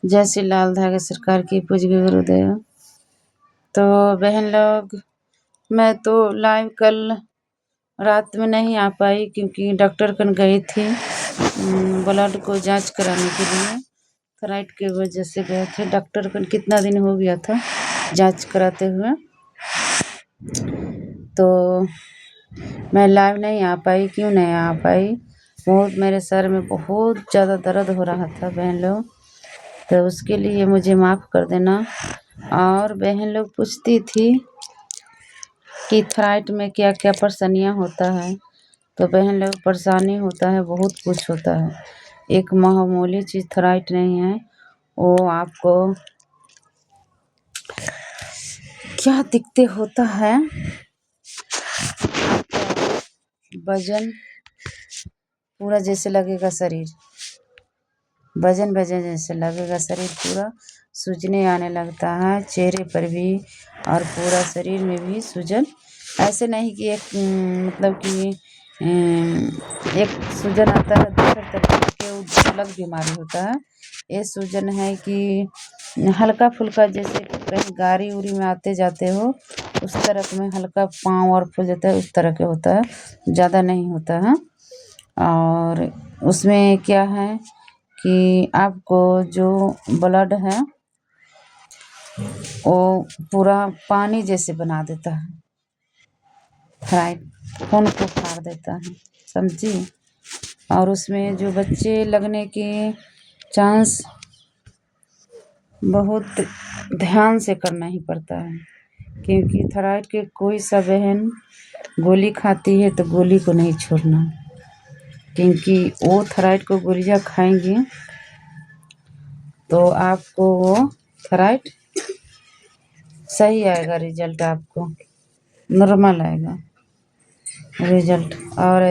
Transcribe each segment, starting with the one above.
जय श्री लाल धागे सरकार की पूज्य गुरुदेव। तो बहन लोग, मैं तो लाइव कल रात में नहीं आ पाई क्योंकि डॉक्टर कन गई थी ब्लड को जांच कराने के लिए। थायराइड की वजह से गए थे डॉक्टर कन। कितना दिन हो गया था जांच कराते हुए, तो मैं लाइव नहीं आ पाई। क्यों नहीं आ पाई? बहुत मेरे सर में बहुत ज़्यादा दर्द हो रहा था बहन लोग, तो उसके लिए मुझे माफ़ कर देना। और बहन लोग पूछती थी कि थायराइड में क्या क्या परेशानियाँ होता है, तो बहन लोग परेशानी होता है, बहुत कुछ होता है। एक मामूली चीज़ थायराइड नहीं है। वो आपको क्या दिक्कतें होता है, वजन पूरा जैसे लगेगा शरीर, वजन जैसे लगेगा शरीर, पूरा सूजने आने लगता है चेहरे पर भी और पूरा शरीर में भी सूजन। ऐसे नहीं कि एक मतलब कि एक सूजन आता है दूसरे तरीके के अलग बीमारी होता है। ये सूजन है कि हल्का फुल्का, जैसे कहीं गाड़ी उड़ी में आते जाते हो उस तरह में हल्का पाँव और फूल जाता है, उस तरह के होता है, ज़्यादा नहीं होता है। और उसमें क्या है कि आपको जो ब्लड है वो पूरा पानी जैसे बना देता है, थायराइड खून को फाड़ देता है, समझी। और उसमें जो बच्चे लगने के चांस बहुत ध्यान से करना ही पड़ता है, क्योंकि थायराइड के कोई सा बहन गोली खाती है तो गोली को नहीं छोड़ना, क्योंकि वो थायराइड को गोलियाँ खाएंगी तो आपको वो थायराइड सही आएगा, रिजल्ट आपको नॉर्मल आएगा रिजल्ट। और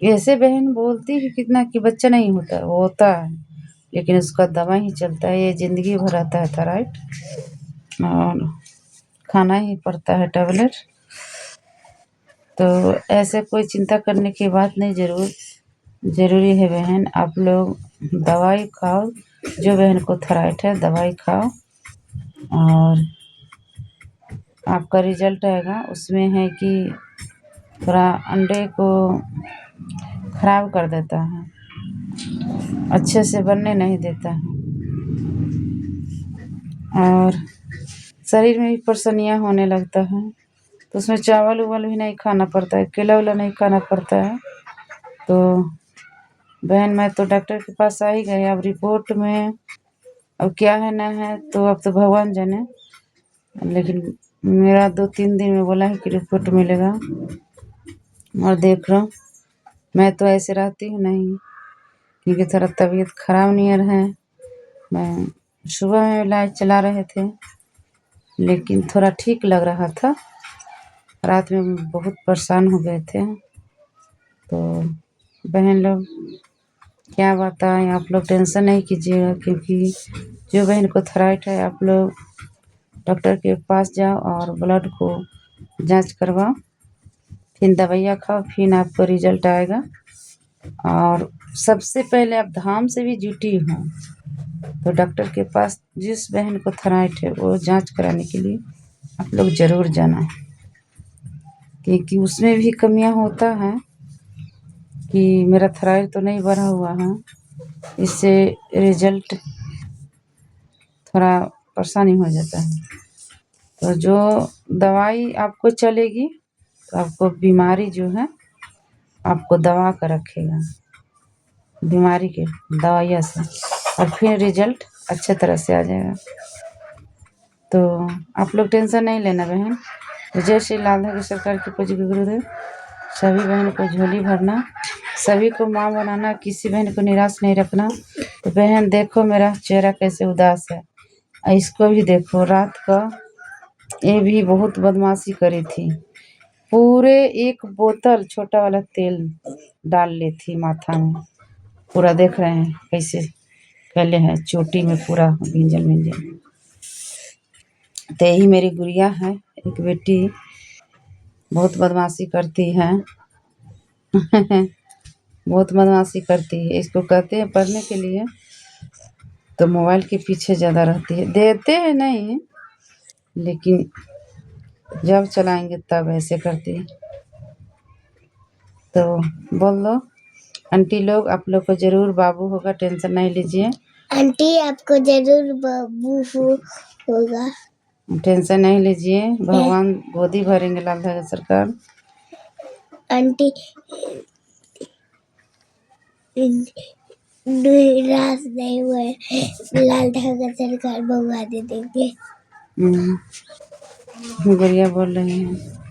ऐसे बहन बोलती है कितना कि बच्चा नहीं होता, वो होता है, लेकिन उसका दवा ही चलता है, ये ज़िंदगी भर रहता है थायराइड और खाना ही पड़ता है टैबलेट। तो ऐसे कोई चिंता करने की बात नहीं, ज़रूरी है बहन आप लोग दवाई खाओ। जो बहन को थायराइड है दवाई खाओ और आपका रिजल्ट आएगा। उसमें है कि थोड़ा अंडे को ख़राब कर देता है, अच्छे से बनने नहीं देता है, और शरीर में भी परेशानियाँ होने लगता है। तो उसमें चावल उवल भी नहीं खाना पड़ता है, केला वेला नहीं खाना पड़ता है। तो बहन मैं तो डॉक्टर के पास आ ही गई, अब रिपोर्ट में अब क्या है ना है तो अब तो भगवान जाने, लेकिन मेरा 2-3 दिन में बोला है कि रिपोर्ट मिलेगा। और देख लो, मैं तो ऐसे रहती हूँ नहीं, क्योंकि थोड़ा तबीयत ख़राब नियर है। मैं सुबह में इलाज चला रहे थे, लेकिन थोड़ा ठीक लग रहा था, रात में बहुत परेशान हो गए थे। तो बहन लोग क्या बताएं, आप लोग टेंशन नहीं कीजिएगा, क्योंकि जो बहन को थायराइड है आप लोग डॉक्टर के पास जाओ और ब्लड को जांच करवाओ, फिर दवाइयाँ खाओ, फिर आपको रिजल्ट आएगा। और सबसे पहले आप धाम से भी जुटी हों तो डॉक्टर के पास जिस बहन को थायराइड है वो जांच कराने के लिए आप लोग ज़रूर जाना, क्योंकि उसमें भी कमियां होता है कि मेरा थायराइड तो नहीं बढ़ा हुआ है, इससे रिजल्ट थोड़ा परेशानी हो जाता है। तो जो दवाई आपको चलेगी तो आपको बीमारी जो है आपको दवा का रखेगा, बीमारी के दवाइयाँ से, और फिर रिजल्ट अच्छे तरह से आ जाएगा। तो आप लोग टेंशन नहीं लेना बहन। जय श्री लाल धागे सरकार की पूज्य गुरुदेव। सभी बहन को झोली भरना, सभी को माँ बनाना, किसी बहन को निराश नहीं रखना। तो बहन देखो मेरा चेहरा कैसे उदास है, इसको भी देखो, रात का ये भी बहुत बदमाशी करी थी, पूरे 1 बोतल छोटा वाला तेल डाल ली थी माथा में, पूरा देख रहे हैं कैसे फैले हैं चोटी में, पूरा भिंजल। तो यही मेरी गुड़िया है, एक बेटी, बहुत बदमाशी करती है बहुत बदमाशी करती है। इसको कहते हैं पढ़ने के लिए, तो मोबाइल के पीछे ज़्यादा रहती है। देते हैं नहीं, लेकिन जब चलाएंगे तब ऐसे करती है। तो बोल दो आंटी लोग, आप लोग को ज़रूर बाबू होगा, टेंशन नहीं लीजिए। आंटी आपको जरूर बाबू होगा, टेंशन नहीं लीजिए, भगवान गोदी भरेंगे लाल धागा सरकार। आंटी निराश नहीं हुए, लाल धागा सरकार भगवा दे देंगे। गुड़िया बोल रही हैं।